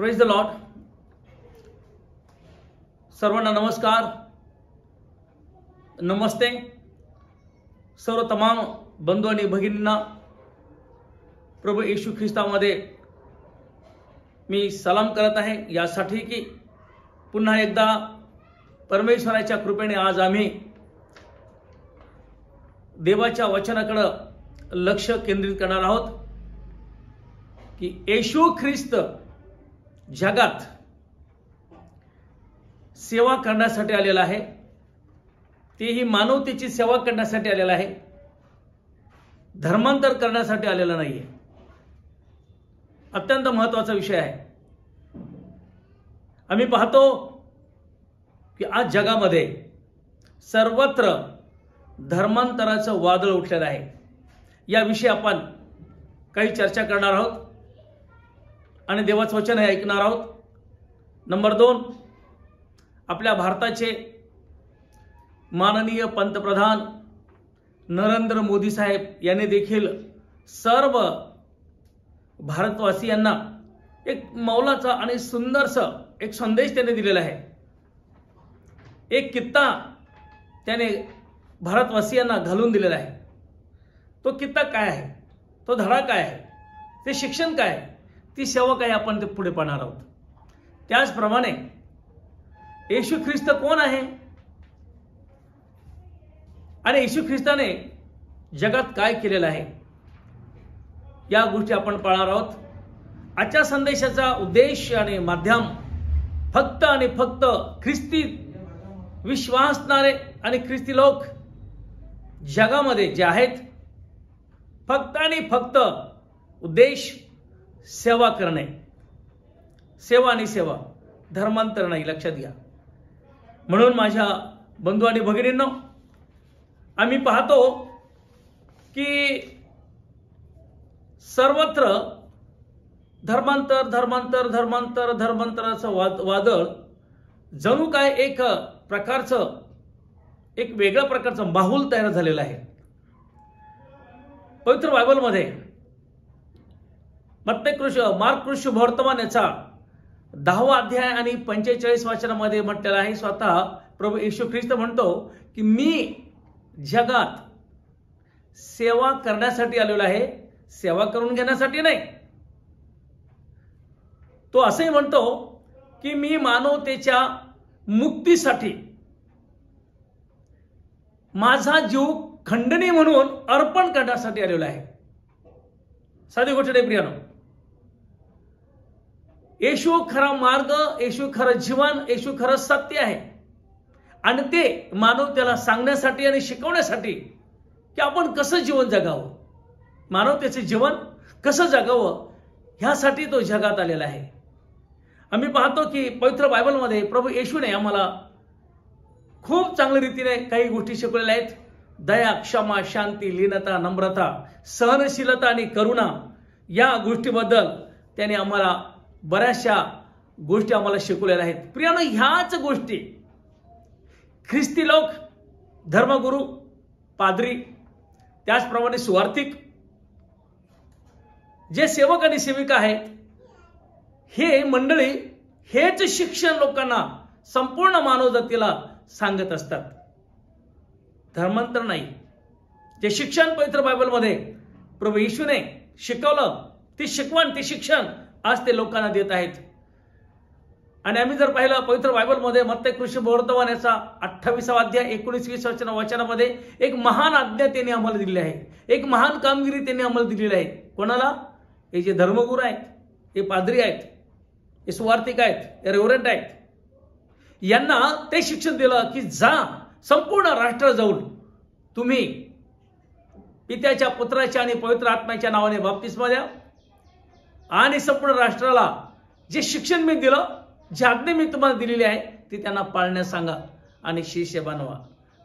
Praise the Lord. सर्वांना नमस्कार, नमस्ते. सर्व तमाम बंधू आणि भगिनींना प्रभू येशू ख्रिस्तामध्ये मी सलाम करत आहे, यासाठी की पुन्हा एकदा परमेश्वराच्या कृपेने आज आम्ही देवाच्या वचनाकडे लक्ष केंद्रित करणार आहोत की येशू ख्रिस्त जगात सेवा करण्यासाठी आलेला आहे. तेही मानवतेची सेवा करण्यासाठी आलेला आहे, धर्मांतर करण्यासाठी आलेला नाहीये. अत्यंत महत्त्वाचा विषय आहे. आम्ही पाहतो की आज जगामध्ये सर्वत्र धर्मांतराचं वादळ उठलेलं आहे. याविषयी आपण काही चर्चा करणार आहोत आणि देवाचं वचन हे ऐकणार आहोत. नंबर 2, आपल्या भारताचे माननीय पंतप्रधान नरेंद्र मोदी साहेब यांनी देखील सर्व भारतवासियांना एक मौलाचा आणि सुंदरसा एक संदेश त्याने दिलेला आहे. एक कित्ता त्याने भारतवासियांना घालून दिलेला आहे. तो कित्ता काय आहे, तो धडा काय आहे, ते शिक्षण काय आहे, ती सेवा काय, आपण ते पुढे पाहणार आहोत. त्याचप्रमाणे येशू ख्रिस्त कोण आहे आणि येशू ख्रिस्ताने जगात काय केलेलं आहे, या गोष्टी आपण पाहणार आहोत. आजच्या संदेशाचा उद्देश आणि माध्यम फक्त आणि फक्त ख्रिस्ती विश्वासणारे आणि ख्रिस्ती लोक जगामध्ये जे आहेत, फक्त आणि फक्त उद्देश सेवा करणे. सेवा आणि सेवा, धर्मांतर नाही, लक्षात घ्या. म्हणून माझ्या बंधू आणि भगिनींनो, आम्ही पाहतो की सर्वत्र धर्मांतर धर्मांतर धर्मांतर धर्मांतराचं वादळ जणू काय एक प्रकारचं, एक वेगळ्या प्रकारचं माहोल तयार झालेला आहे. पवित्र बायबलमध्ये मार्क शुभवर्तमान याचा 10वा अध्याय आणि 45 वचनामध्ये म्हटलेलं आहे. स्वतः प्रभू येशू ख्रिस्त म्हणतो की मी जगात सेवा करण्यासाठी आलेलो आहे, सेवा करून घेण्यासाठी नाही. तो असंही म्हणतो की मी मानवतेच्या मुक्तीसाठी माझा जीव खंडणी म्हणून अर्पण करण्यासाठी आलेलो आहे. साधी गोष्ट नाही प्रियानो. येशू खरा मार्ग, येशू खरं जीवन, येशू खरं सत्य आहे. आणि ते मानवतेला सांगण्यासाठी आणि शिकवण्यासाठी की आपण कसं जीवन जगावं, मानवतेचे जीवन कसं जगावं, ह्यासाठी तो जगात आलेला आहे. आम्ही पाहतो की पवित्र बायबलमध्ये प्रभू येशूने आम्हाला खूप चांगल्या रीतीने काही गोष्टी शिकवलेल्या आहेत. दया, क्षमा, शांती, लीनता, नम्रता, सहनशीलता आणि करुणा, या गोष्टीबद्दल त्याने आम्हाला बऱ्याचशा गोष्टी आम्हाला शिकवलेल्या आहेत. प्रियानो, ह्याच गोष्टी ख्रिस्ती लोक, धर्मगुरू, पाद्री, त्याचप्रमाणे सुवार्थिक, जे सेवक आणि सेविका आहेत, हे मंडळी हेच शिक्षण लोकांना, संपूर्ण मानवजातीला सांगत असतात. धर्मांतर नाही. जे शिक्षण पवित्र बायबलमध्ये प्रभू येशूने शिकवलं, ती शिकवण, ती शिक्षण आज ते लोकांना देत आहेत. आणि आम्ही जर पाहिलं पवित्र बायबलमध्ये मत्ती शुभवर्तमान याचा 28वा अध्याय 19-20 वचनामध्ये एक महान आज्ञा त्यांनी आम्हाला दिली आहे. एक महान कामगिरी त्यांनी आम्हाला दिलेली आहे. कोणाला? हे जे धर्मगुरू आहेत, हे पाद्री आहेत, हे सुवार्थिक आहेत, हे रेव्हरंट आहेत, यांना ते शिक्षण दिलं की जा, संपूर्ण राष्ट्र जाऊन तुम्ही पित्याच्या, पुत्राच्या आणि पवित्र आत्म्याच्या नावाने बाप्तिस्मा द्या आणि संपूर्ण राष्ट्राला जे शिक्षण मी दिलं, जी आज्ञा मी तुम्हाला दिलेली आहे, ती त्यांना पाळण्यास सांगा आणि शिष्य बनवा,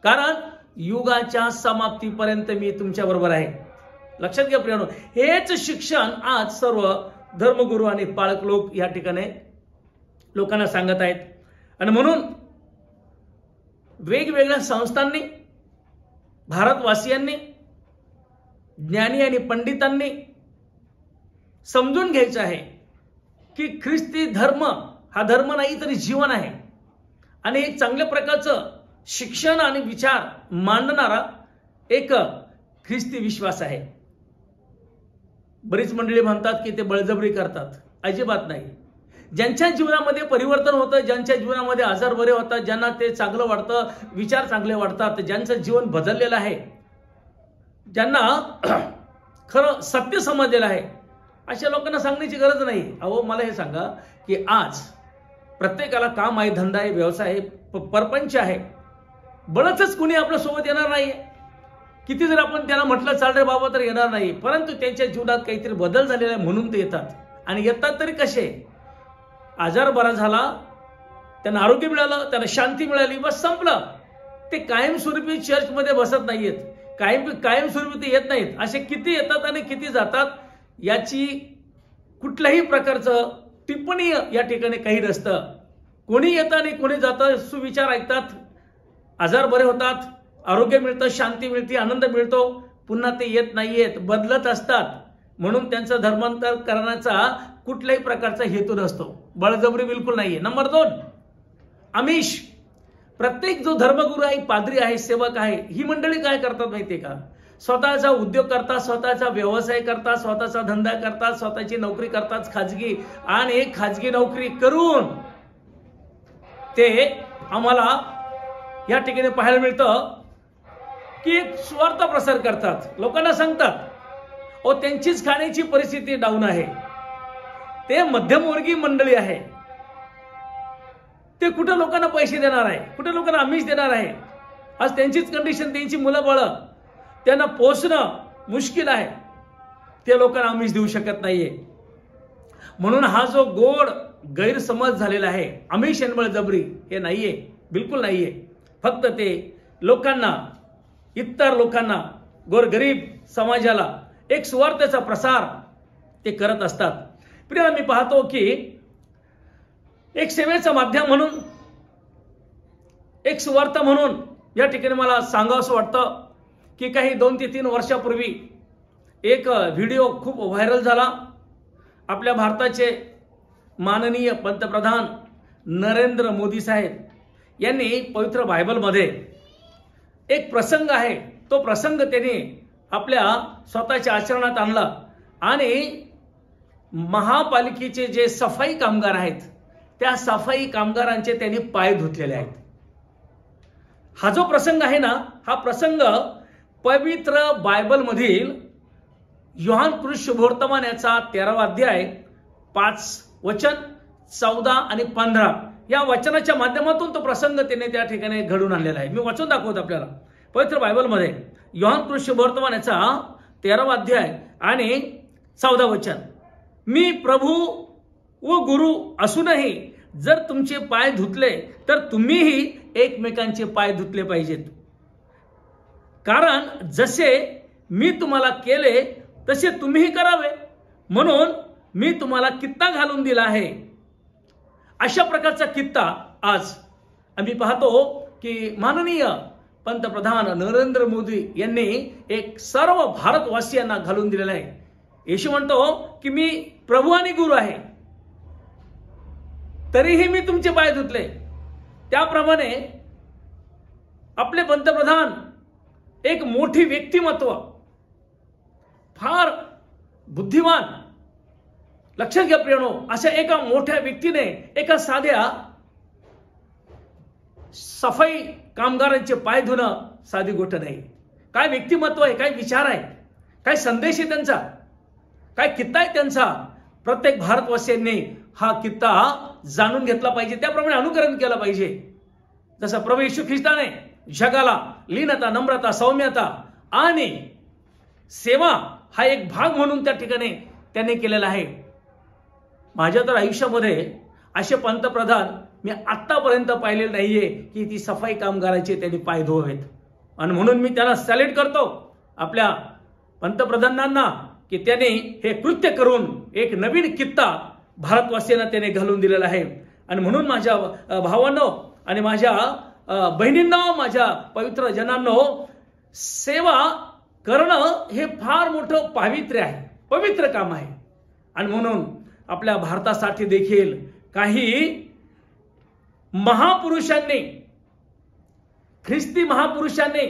कारण युगाच्या समाप्तीपर्यंत मी तुमच्या बरोबर आहे. लक्षात घ्या प्रियानो, हेच शिक्षण आज सर्व धर्मगुरू आणि पाळक लोक या ठिकाणी लोकांना सांगत आहेत. आणि म्हणून वेगवेगळ्या संस्थांनी, भारतवासियांनी, ज्ञानी आणि पंडितांनी समजून घ्यायचं आहे की ख्रिस्ती धर्म हा धर्म नाही तरी जीवन आहे आणि एक चांगल्या प्रकारचं शिक्षण आणि विचार मांडणारा एक ख्रिस्ती विश्वास आहे। बरीच मंडळी म्हणतात की ते बळजबरी करतात, अजिबात नाही। ज्यांच्या जीवनामध्ये परिवर्तन होतं, ज्यांच्या जीवनामध्ये आजार बरे होतात, ज्यांना ते चांगलं वाटतं, विचार चांगले वाटतात, ज्यांचं जीवन बदललेलं आहे, ज्यांना खरं सत्य समजलेलं आहे, अशा लोकांना सांगण्याची गरज नाही। अहो मला हे सांगा की आज प्रत्येकाला काम आहे, धंदा आहे, व्यवसाय आहे, परपंच आहे, बळच कुणी आपल्या सोबत येणार नाही। किती जर आपण त्यांना म्हटलं चाल रे बाबा तर येणार नाही, परंतु त्यांच्या जीवनात काहीतरी बदल झालेला आहे म्हणून ते येतात। आणि येतात तरी कसे? आजार बरा झाला, त्यांना आरोग्य मिळालं, त्यांना शांती मिळाली, बस संपलं। ते कायमस्वरूपी चर्चमध्ये बसत नाहीयेत, कायमस्वरूपी ते येत नाहीत। असे किती येतात आणि किती जातात याची कुठल्याही प्रकारचं टिप्पणी या ठिकाणी काही नसतं। कोणी येतं आणि कोणी जातं, सुविचार ऐकतात, आजार बरे होतात, आरोग्य मिळतं, शांती मिळते, आनंद मिळतो, पुन्हा ते येत नाहीयेत, बदलत असतात। म्हणून त्यांचं धर्मांतर करण्याचा कुठल्याही प्रकारचा हेतू नसतो, बळजबरी बिलकुल नाहीये। नंबर 2, आमिष। प्रत्येक जो धर्मगुरू आहे, पाद्री आहे, सेवक आहे, ही मंडळी काय करतात माहितीये का? स्वतःचा उद्योग करतात, स्वतःचा व्यवसाय करतात, स्वतःचा धंदा करतात, स्वतःची नोकरी करतात खाजगी, आणि खाजगी नोकरी करून ते आम्हाला या ठिकाणी पाहायला मिळतं की एक स्वार्थ प्रसार करतात, लोकांना सांगतात ओ त्यांचीच खाण्याची परिस्थिती डाऊन आहे, ते मध्यमवर्गीय मंडळी आहे, ते कुठे लोकांना पैसे देणार आहे, कुठे लोकांना आमिष देणार आहे? आज त्यांचीच कंडिशन, त्यांची मुलं बाळ, त्यांना पोचणं मुश्किल आहे, ते लोकांना आमिष देऊ शकत नाहीये। म्हणून हा जो गोड गैरसमज झालेला आहे, आमिष आणि बळजबरी हे नाहीये, बिलकुल नाहीये। फक्त ते लोकांना, इतर लोकांना, गोरगरीब समाजाला एक सुवार्थेचा प्रसार ते करत असतात। प्रिय, मी पाहतो की एक सेवेचं माध्यम म्हणून, एक सुवार्थ म्हणून या ठिकाणी मला सांगावंसं वाटतं की काही 2 ते 3 वर्षापूर्वी एक व्हिडिओ खूप व्हायरल झाला। आपल्या भारताचे माननीय पंतप्रधान नरेंद्र मोदी साहेब यांनी पवित्र बायबलमध्ये एक प्रसंग आहे, तो प्रसंग त्यांनी आपल्या स्वतःच्या आचरणात आणला आणि महापालिकेचे जे सफाई कामगार आहेत, त्या सफाई कामगारांचे त्यांनी पाय धुतलेले आहेत। हा जो प्रसंग आहे ना, हा प्रसंग पवित्र बायबल मधील योहान शुभवर्तमान याचा 13वा अध्याय 5 वचन 14 आणि 15 या वचनाच्या माध्यमातून तो प्रसंग त्याने त्या ठिकाणी घडून आणलेला आहे। मी वाचून दाखवतो आपल्याला। पवित्र बायबलमध्ये योहान शुभवर्तमान याचा 13वा अध्याय आणि 14 वचन, मी प्रभू व गुरु असूनही जर तुमचे पाय धुतले तर तुम्हीही एकमेकांचे पाय धुतले पाहिजेत, कारण जसे मी तुम्हाला केले तसे तुम्हीही करावे, म्हणून मी तुम्हाला कित्ता घालून दिला आहे। अशा प्रकारचा कित्ता आज आम्ही पाहतो की माननीय पंतप्रधान नरेंद्र मोदी यांनी एक सर्व भारतवासियांना घालून दिलेला आहे। येशू म्हणतो की मी प्रभू आणि गुरु आहे, तरीही मी तुमचे पाय धुतले। त्याप्रमाणे आपले पंतप्रधान एक मोठी व्यक्तिमत्व, फार बुद्धिमान, लक्षात घ्या प्रियनो, अशा एका मोठ्या व्यक्तीने एका साध्या सफाई कामगारांचे पाय धुणं साधी गोष्ट नाही। काय व्यक्तिमत्व आहे, काय विचार आहे, काय संदेश आहे त्यांचा, काय कित्ता आहे त्यांचा। प्रत्येक भारतवासियांनी हा कित्ता जाणून घेतला पाहिजे, त्याप्रमाणे अनुकरण केलं पाहिजे। जसं प्रभू येशू ख्रिस्ताने जगाला लीनता, नम्रता, सौम्यता आणि सेवा हा एक भाग म्हणून त्या ठिकाणी त्यांनी केलेला आहे। माझ्या तर आयुष्यामध्ये असे पंतप्रधान मी आतापर्यंत पाहिलेले नाहीये की ती सफाई कामगारांचे त्यांनी पाय धुवावेत, आणि म्हणून मी त्यांना सॅल्यूट करतो आपल्या पंतप्रधानांना की त्यांनी हे कृत्य करून एक नवीन कित्ता भारतवासियांना त्याने घालून दिलेला आहे। आणि म्हणून माझ्या भावांनो आणि माझ्या बहिणींनो, माझ्या पवित्र जनांनो, सेवा करणं हे फार मोठं पावित्र्य आहे, पवित्र काम आहे। आणि म्हणून आपल्या भारतासाठी देखील काही महापुरुषांनी, ख्रिस्ती महापुरुषांनी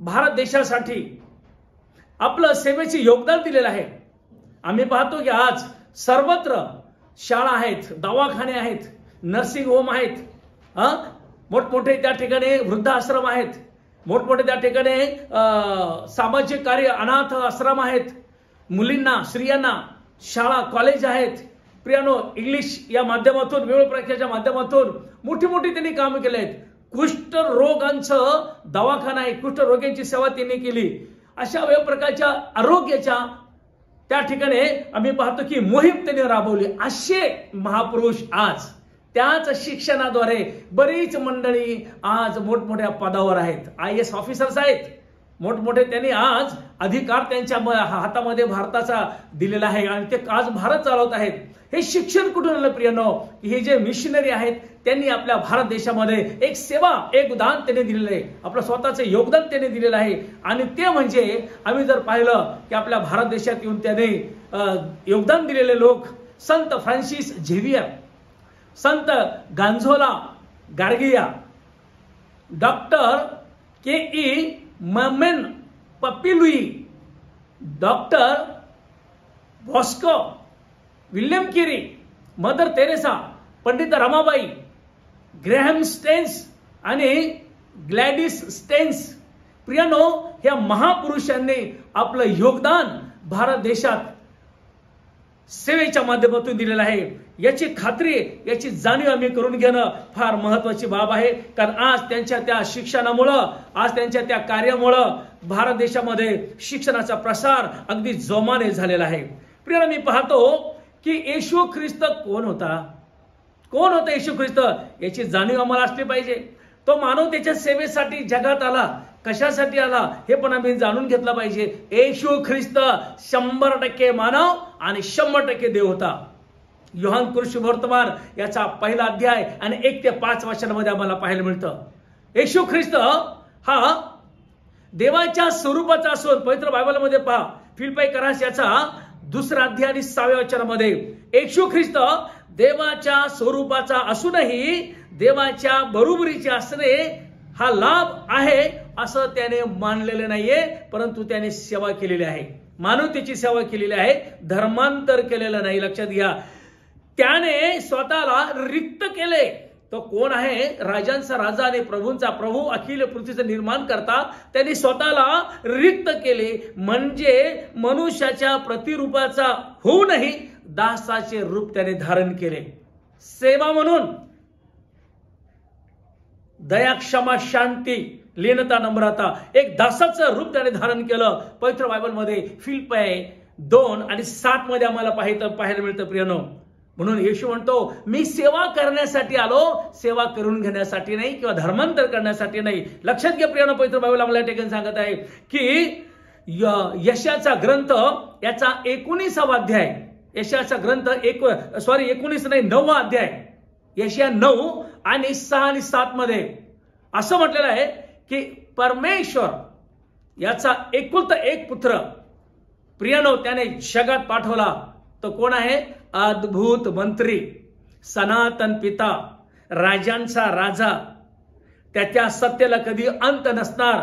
भारत देशासाठी आपलं सेवेचे योगदान दिलेलं आहे. आम्ही पाहतो की आज सर्वत्र शाळा आहेत, दवाखाने आहेत, नर्सिंग होम आहेत, मोठमोठे त्या ठिकाणी वृद्धाश्रम आहेत, मोठमोठे त्या ठिकाणी सामाजिक कार्य अनाथ आश्रम आहेत, मुलींना स्त्रियांना शाळा कॉलेज आहेत. प्रियानो, इंग्लिश या माध्यमातून, वेगवेगळ्या प्रकारच्या माध्यमातून मोठी मोठी त्यांनी कामं केली आहेत. कुष्ठरोगांचं दवाखाना आहे, कुष्ठरोग्यांची सेवा त्यांनी केली. अशा वेगवेगळ्या प्रकारच्या आरोग्याच्या त्या ठिकाणी आम्ही पाहतो की मोहीम त्यांनी राबवली. असे महापुरुष आज त्याच शिक्षणाद्वारे बरीच मंडळी आज मोठमोठ्या पदावर आहेत, IAS ऑफिसर्स आहेत, मोठमोठे त्यांनी आज अधिकार त्यांच्या हातामध्ये भारताचा दिलेला आहे आणि ते आज भारत चालवत आहेत. हे शिक्षण कुठून आलं प्रियनो? हे जे मिशनरी आहेत त्यांनी आपल्या भारत देशामध्ये एक सेवा, एक दान त्यांनी दिलेलं आहे, आपलं स्वतःचं योगदान त्यांनी दिलेलं आहे. आणि ते म्हणजे आम्ही जर पाहिलं की आपल्या भारत देशात येऊन त्यांनी योगदान दिलेले लोक संत फ्रान्सिस झेवियर, संत Gonzalo Garcia, doctor KE Mammen पपिलुई, doctor Bosco, William Carey, Mother Teresa, Pandit Ramabai, Graham Staines आणि ग्लॅडिस स्टेन्स. प्रियानो, या महापुरुषांनी आपलं योगदान भारत देशात सेवेच्या माध्यमातून दिलेलं आहे. याची खात्री, याची जाणीव आम्ही करून घेणं फार महत्वाची बाब आहे. कारण आज त्यांच्या त्या शिक्षणामुळं, आज त्यांच्या त्या कार्यामुळं भारत देशामध्ये शिक्षणाचा प्रसार अगदी जोमाने झालेला आहे. प्रिय, मी पाहतो की येशू ख्रिस्त कोण होता? कोण होता येशू ख्रिस्त? याची जाणीव आम्हाला असली पाहिजे. तो मानवतेच्या सेवेसाठी जगात आला. कशासाठी आला हे पण आम्ही जाणून घेतलं पाहिजे. येशू ख्रिस्त 100% मानव आणि 100% देव होता. योहान कृष्णवर्तमान याचा पहिला अध्याय आणि 1 ते 5 वचनामध्ये आम्हाला पाहायला मिळतं. येशू ख्रिस्त हा देवाच्या स्वरूपाचा असून, पवित्र बायबलमध्ये पहा, फिलिप्पी करास याचा 2 अध्याय आणि 6व्या वचनामध्ये येशू ख्रिस्त देवाच्या स्वरूपाचा असूनही देवाच्या बरोबरीचे असणे हा लाभ आहे असं त्याने मानलेले नाहीये, परंतु त्याने सेवा केलेली आहे, मानवतेची सेवा केलेली आहे, धर्मांतर केलेलं नाही. लक्षात घ्या, त्याने स्वतःला रिक्त केले. तो कोण आहे? राजांचा राजा आणि प्रभूंचा प्रभू, अखिल पृथ्वीचं निर्माण करता. त्यांनी स्वतःला रिक्त केले, म्हणजे मनुष्याच्या प्रतिरूपाचा होऊनही दासाचे रूप त्याने धारण केले. सेवा म्हणून दया, क्षमा, शांती, लीनता, नम्रता, एक दासाचं रूप त्याने धारण केलं. पवित्र बायबलमध्ये फिलिप्पी 2 आणि 7 मध्ये आम्हाला पाहायला मिळतं. प्रियनो, म्हणून येशू म्हणतो, मी सेवा करण्यासाठी आलो, सेवा करून घेण्यासाठी नाही किंवा धर्मांतर करण्यासाठी नाही. लक्षात घ्या प्रियनो, पवित्र बायबल आम्हाला या ठिकाणी सांगत आहे की यशाचा ग्रंथ याचा 19वा अध्याय, यशाचा ग्रंथ 19 नाही 9वा अध्याय, यशया 9 आणि 6 आणि 7 मध्ये असं म्हटलेलं आहे की परमेश्वर याचा एकुलता एक पुत्र प्रियनो त्याने जगात पाठवला. तो कोण आहे? अद्भुत मंत्री, सनातन पिता, राजांचा राजा, त्याच्या सत्तेला कधी अंत नसणार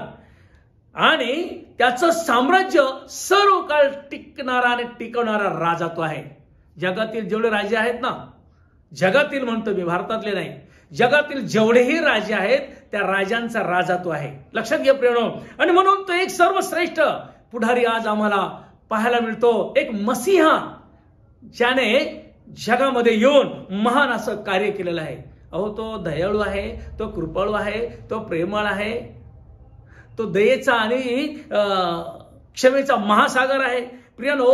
आणि त्याचं साम्राज्य सर्व काळ टिकणारा आणि टिकवणारा राजा तो आहे. जगातील जेवढे राजे आहेत ना, जगातील म्हणतो मी, भारतातले नाही, जगातील जेवढेही राजे आहेत त्या राजांचा राजा तो आहे. लक्षात घ्या प्रियनो, आणि म्हणून तो एक सर्वश्रेष्ठ पुढारी आज आम्हाला पाहायला मिळतो, एक मसीहा, ज्याने जगामध्ये येऊन महान असं कार्य केलेलं आहे. अहो, तो दयाळू आहे, तो कृपाळू आहे, तो प्रेमळ आहे, तो दयेचा आणि क्षमेचा महासागर आहे. प्रियनो,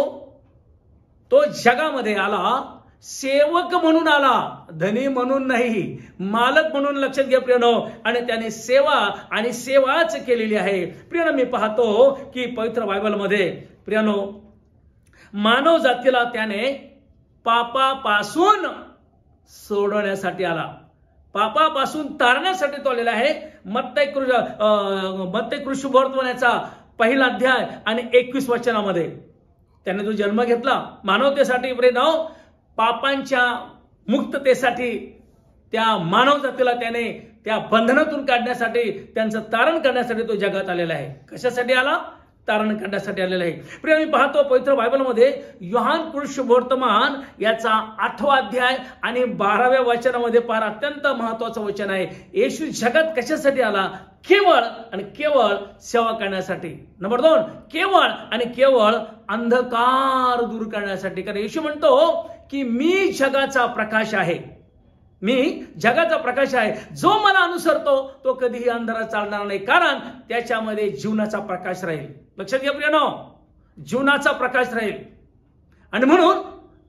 तो जगामध्ये आला, सेवक म्हणून आला, धनी म्हणून नाही, मालक म्हणून. लक्षात घ्या प्रियनो, आणि त्याने सेवा आणि सेवाच केलेली आहे. प्रियनो, मी पाहतो की पवित्र बायबलमध्ये प्रियनो मानव जातीला त्याने पापापासून सोडवण्यासाठी आला, पापापासून तारण्यासाठी तो आलेला आहे. मत्तई कृष्णवर्तमानाचा 1 अध्याय आणि 21 वचनामध्ये त्याने जो जन्म घेतला मानवतेसाठी. प्रियनो, पापांच्या मुक्ततेसाठी त्या मानव जातीला त्याने त्या बंधनातून काढण्यासाठी, त्यांचं तारण करण्यासाठी तो जगात आलेला आहे. कशासाठी आला? तारण करण्यासाठी आलेला आहे. प्रिय, मी पाहतो पवित्र बायबलमध्ये योहान शुभवर्तमान याचा 8वा अध्याय आणि 12व्या वचनामध्ये फार अत्यंत महत्वाचं वचन आहे. येशू जगात कशासाठी आला? केवळ आणि केवळ सेवा करण्यासाठी. नंबर 2, केवळ आणि केवळ अंधकार दूर करण्यासाठी. कारण येशू म्हणतो की मी जगाचा प्रकाश आहे, मी जगाचा प्रकाश आहे. जो मला अनुसरतो तो कधीही अंधारात चालणार नाही, कारण त्याच्यामध्ये जीवनाचा प्रकाश राहील. लक्षात घ्या प्रियनो, जीवनाचा प्रकाश राहील. आणि म्हणून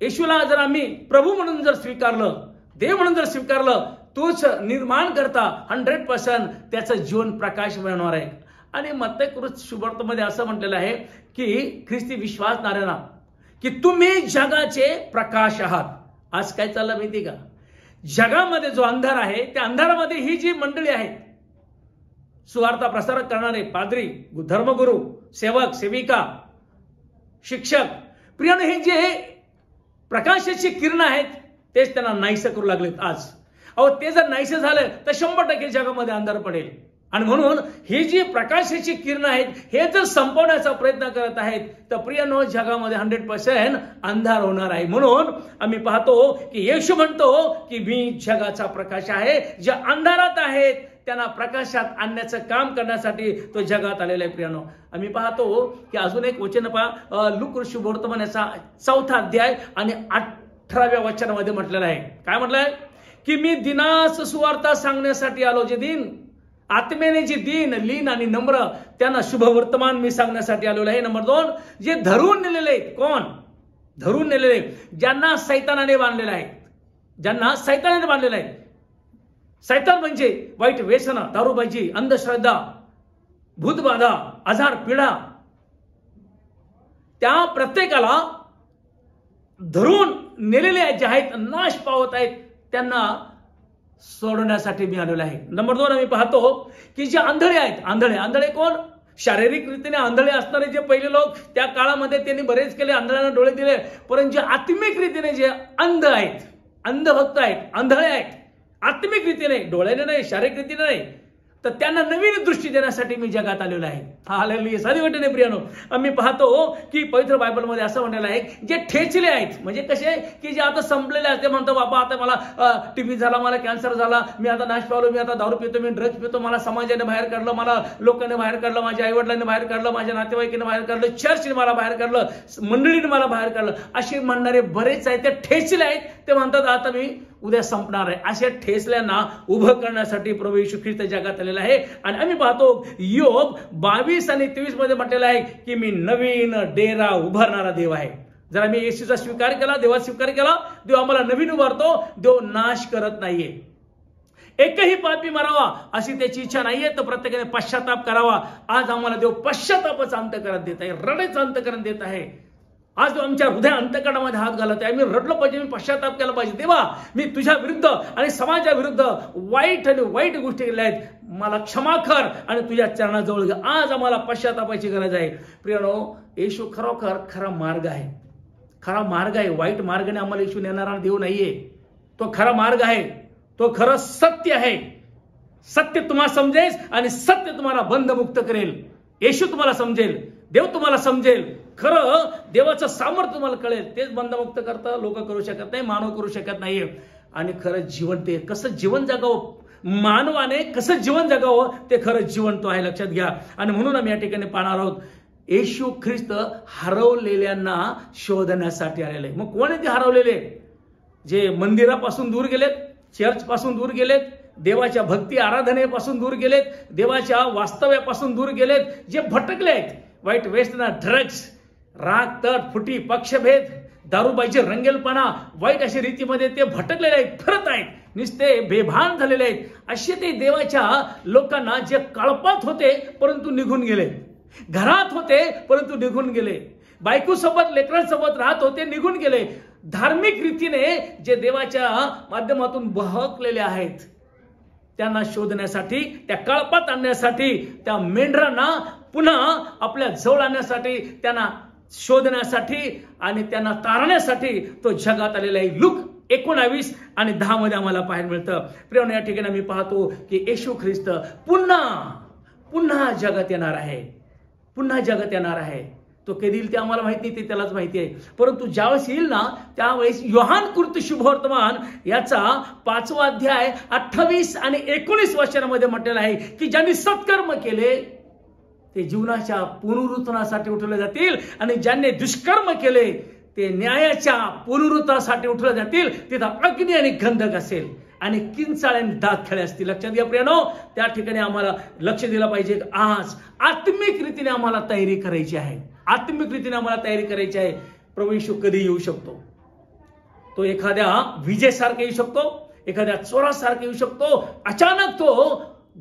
येशूला जर आम्ही प्रभू म्हणून जर स्वीकारलं, देव म्हणून जर स्वीकारलं, तोच निर्माण करता 100% त्याचं जीवन प्रकाश मिळणार आहे. आणि मत्तई शुभवर्तमध्ये असं म्हटलेलं आहे की ख्रिस्ती विश्वासणाऱ्यांना की तुम्ही जगाचे प्रकाश आहात. आज काय चाललं माहिती का? जगामध्ये जो अंधार आहे, त्या अंधारामध्ये ही जी मंडळी आहेत, सुवार्ता प्रसार करणारे पाद्री, धर्मगुरू, सेवक, सेविका, शिक्षक, प्रियाने हे जे प्रकाशाची किरण आहेत तेच त्यांना नाहीसं करू लागलेत आज. अहो, ते जर नाहीसं झालं तर 100% जगामध्ये अंधार पडेल. आणि म्हणून ही जी प्रकाशाची किरण आहेत हे जर संपवण्याचा प्रयत्न करत आहेत तर प्रियनो, जगामध्ये 100% अंधार होणार आहे. म्हणून आम्ही पाहतो की येशू म्हणतो की मी जगाचा प्रकाश आहे. जे अंधारात आहेत त्यांना प्रकाशात आणण्याचं काम करण्यासाठी तो जगात आलेला आहे. प्रियनो, आम्ही पाहतो की अजून एक वचन पहा, लूका शुभवर्तमान याचा 4था अध्याय आणि 18व्या वचनामध्ये म्हटलेलं आहे. काय म्हटलंय? की मी दिनास सुवार्ता सांगण्यासाठी आलो. जे दिन आत्मेने जे दीन, लीन आणि नम्र त्यांना शुभवर्तमान मी सांगण्यासाठी आलेलो आहे. नंबर 2, जे धरून नेलेले आहेत. कोण धरून नेलेले? ज्यांना सैतानाने बांधलेलं आहे, ज्यांना सैतानाने बांधलेलं आहे. सैतान म्हणजे वाईट व्यसन, दारूबाजी, अंधश्रद्धा, भूतबाधा, आजार, पीडा, त्या प्रत्येकाला धरून नेलेले जे आहेत, नाश पावत आहेत, त्यांना सोडण्यासाठी मी आलेलो आहे. नंबर 2, आम्ही पाहतो की जे आंधळे आहेत. आंधळे कोण? शारीरिक रीतीने आंधळे असणारे जे पहिले लोक त्या काळामध्ये त्यांनी बरेच केले, आंधळ्यांना डोळे दिले. परंतु जे आत्मिक रीतीने जे अंध आहेत, अंधभक्त आहेत, आंधळे आहेत, आत्मिक रीतीने, डोळ्याने नाही, शारीरिक रीतीने नाही, तर त्यांना नवीन दृष्टी देण्यासाठी मी जगात आलेलो आहे. हालेलुया. साधी वाटेने प्रियानो, आम्ही पाहतो की पवित्र बायबलमध्ये असं म्हटलेलं आहे, जे ठेचले आहेत, म्हणजे कसे की जे आता संपलेले आहेत, ते म्हणतो बाबा आता मला टीबी झाला, मला कॅन्सर झाला, मी आता नाश पावलो, मी आता दारू पितो, मी ड्रग्ज पितो, मला समाजाने बाहेर काढलं, मला लोकांनी बाहेर काढलं, माझ्या आईवडिलांनी बाहेर काढलं, माझ्या नातेवाईकांनी बाहेर काढलं, चर्चने मला बाहेर काढलं, मंडळीने मला बाहेर काढलं, असे म्हणणारे बरेच आहेत. ते ठेचले आहेत, ते म्हणतात आता मी उद्या संपणार आहे. अशा ठेचल्यांना उभं करण्यासाठी प्रभू येशू ख्रिस्त जगात आलेला आहे. आणि आम्ही पाहतो योग 22 आणि 23 मध्ये म्हटलेलं आहे की मी नवीन डेरा उभारणारा देव आहे. जर आम्ही येशूचा स्वीकार केला, देवाचा स्वीकार केला, देव आम्हाला नवीन उभारतो. देव नाश करत नाहीये. एकही पापी मरावा अशी त्याची इच्छा नाहीये, तर प्रत्येकाने पश्चाताप करावा. आज आम्हाला देव पश्चातापाचं अंतःकरण देत आहे, रडेचं अंतःकरण देत आहे. आज आमच्या हृदय अंतःकरणामध्ये हात घालत आहे. आम्ही रडलो पाहिजे, मी पश्चाताप केला पाहिजे. देवा, मी तुझ्या विरुद्ध आणि समाजा विरुद्ध वाईट गोष्टी केल्या आहेत, मला क्षमा कर आणि तुझ्या चरणाजवळ घे. आज आम्हाला पश्चातापाची गरज आहे. प्रियनो, येशू खरोखर खरा मार्ग आहे, खरा मार्ग आहे. वाईट मार्गाने आम्हाला येशू नेणारा देव नाहीये. तो खरा मार्ग आहे, तो खरं सत्य आहे. सत्य तुम्हाला समजेल आणि सत्य तुम्हाला बंधमुक्त करेल. येशू तुम्हाला समजेल, देव तुम्हाला समजेल, खरं देवाचं सामर्थ्य तुम्हाला कळेल. तेच बंधमुक्त करता लोक करू शकत नाही, मानव करू शकत नाहीये. आणि खरं जीवन, ते कसं जीवन जगावं, मानवाने कसं जीवन जगावं, ते खरं जीवन तो आहे. लक्षात घ्या. आणि म्हणून आम्ही या ठिकाणी पाहणार आहोत, येशू ख्रिस्त हरवलेल्यांना शोधण्यासाठी आलेले. मग कोण आहे ते हरवलेले? जे मंदिरापासून दूर गेलेत, चर्च पासून दूर गेलेत, देवाच्या भक्ती आराधनेपासून दूर गेलेत, देवाच्या वास्तव्यापासून दूर गेलेत, जे भटकले आहेत, वाईट व्यसन, ड्रग्ज, राग, तट, फुटी, पक्षभेद, दारूबाईचे रंगेलपणा, वाईट अशा रीतीमध्ये ते भटकलेले आहेत, फिरत आहेत, नुसते बेभान झालेले आहेत. असे ते देवाच्या लोकांना जे कळपात होते परंतु निघून गेले, घरात होते परंतु निघून गेले, बायकोसोबत लेकरांसोबत राहत होते, निघून गेले. धार्मिक रीतीने जे देवाच्या माध्यमातून बहकलेले आहेत, त्यांना शोधण्यासाठी, त्या कळपात आणण्यासाठी, त्या मेंढरांना पुन्हा आपल्या जवळ आणण्यासाठी, त्यांना शोधण्यासाठी आणि त्यांना तारण्यासाठी तो जगात आलेला आहे. लूक 19 आणि 10 मध्ये आम्हाला पाहायला मिळतं. प्रियानो, या ठिकाणी आम्ही पाहतो की येशू ख्रिस्त पुन्हा जगात येणार आहे. पुन्हा जगात येणार आहे. तो कधी येईल ते आम्हाला माहित नाही, ते त्यालाच माहिती आहे. परंतु ज्यावेळेस येईल ना, त्यावेळेस योहान कृत शुभवर्तमान याचा 5वा अध्याय 28 आणि 19 वचनामध्ये म्हटलेलं आहे की ज्यांनी सत्कर्म केले ते जीवनाच्या पुनरुत्थानासाठी उठवले जातील आणि ज्यांनी दुष्कर्म केले ते न्यायाच्या पुनरुत्थानासाठी उठवले जातील. तिथं अग्नी आणि गंधक असेल आणि किंचाळ्याने दात खेळे असतील. लक्षात घ्या प्रियानो, त्या ठिकाणी आम्हाला लक्ष दिलं पाहिजे. आज आत्मिक रीतीने आम्हाला तयारी करायची आहे. आत्मिक रीतीने आम्हाला तयारी करायची आहे. प्रभू येशू कधी येऊ शकतो. तो एखाद्या विजेसारखा येऊ शकतो, एखाद्या चोरासारखा येऊ शकतो. अचानक तो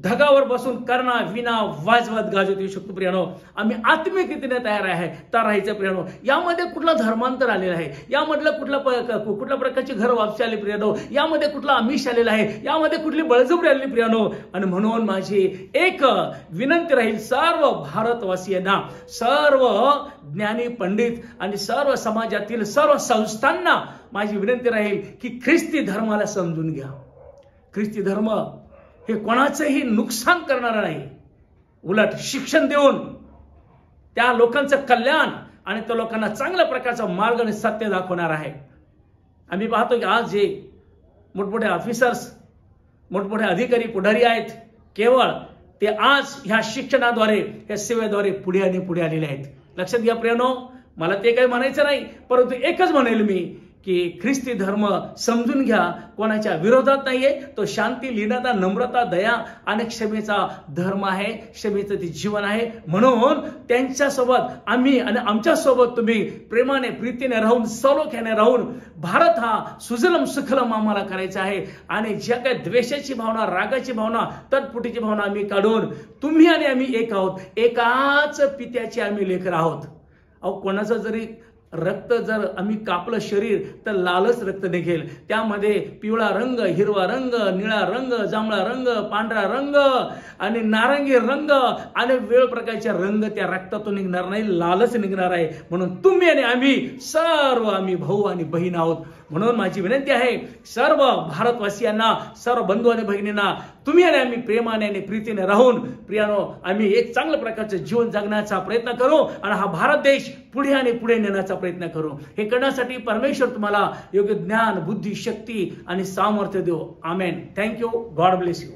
ढगावर बसून कर्णा विना वाजवत गाजवत येऊ शकतो. प्रियानो, आम्ही आत्मिक रीतीने तयार राहायचं. प्रियानो, यामध्ये कुठला धर्मांतर आलेला आहे, यामधलं कुठल्या प्रकारची घर वापसी आली प्रियानो, यामध्ये कुठला आमिष आलेला आहे, यामध्ये कुठली बळजबरी आलेली प्रियानो. आणि म्हणून माझी एक विनंती राहील सर्व भारतवासियांना, सर्व ज्ञानी पंडित आणि सर्व समाजातील सर्व संस्थांना माझी विनंती राहील की ख्रिस्ती धर्माला समजून घ्या. ख्रिस्ती धर्म हे कोणाचंही नुकसान करणार नाही. उलट शिक्षण देऊन त्या लोकांचं कल्याण आणि त्या लोकांना चांगल्या प्रकारचा मार्ग आणि सत्य दाखवणार आहे. आम्ही पाहतो की आज जे मोठमोठे ऑफिसर्स, मोठमोठे अधिकारी, पुढारी आहेत, केवळ ते आज ह्या शिक्षणाद्वारे, ह्या सेवेद्वारे पुढे आलेले आहेत. लक्षात घ्या प्रियानो, मला ते काही म्हणायचं नाही, परंतु एकच म्हणेल मी की ख्रिस्ती धर्म समजून घ्या. कोणाच्या विरोधात नाहीये. तो शांती, लीनता, नम्रता, दया आणि क्षमेचा धर्म आहे. क्षमेचं ते जीवन आहे. म्हणून त्यांच्यासोबत आम्ही आणि आमच्यासोबत तुम्ही प्रेमाने, प्रीतीने राहून, सलोख्याने राहून भारत हा सुजलम सुखलम आम्हाला करायचा आहे. आणि ज्या काही द्वेषाची भावना, रागाची भावना, तटपुटीची भावना आम्ही काढून तुम्ही आणि आम्ही एक आहोत. एकाच पित्याचे आम्ही लेकर आहोत. अहो, कोणाचं जरी रक्त जर आम्ही कापलं शरीर तर लालच रक्त निघेल. त्यामध्ये पिवळा रंग, हिरवा रंग, निळा रंग, जांभळा रंग, पांढरा रंग आणि नारंगी रंग आणि वेळ प्रकारचे रंग त्या रक्तातून निघणार नाही, लालच निघणार आहे. म्हणून तुम्ही आणि आम्ही सर्व आम्ही भाऊ आणि बहीण आहोत. म्हणून माझी विनंती आहे सर्व भारतवासियांना, सर्व बंधू आणि भगिनींना, तुम्ही आणि आम्ही प्रेमाने आणि प्रीतीने राहून प्रियानो आम्ही एक चांगल्या प्रकारचं जीवन जगण्याचा प्रयत्न करू आणि हा भारत देश पुढे आणि पुढे नेण्याचा प्रयत्न करू. हे करण्यासाठी परमेश्वर तुम्हाला योग्य ज्ञान, बुद्धी, शक्ती आणि सामर्थ्य देव. आमेन. थँक्यू. God bless you.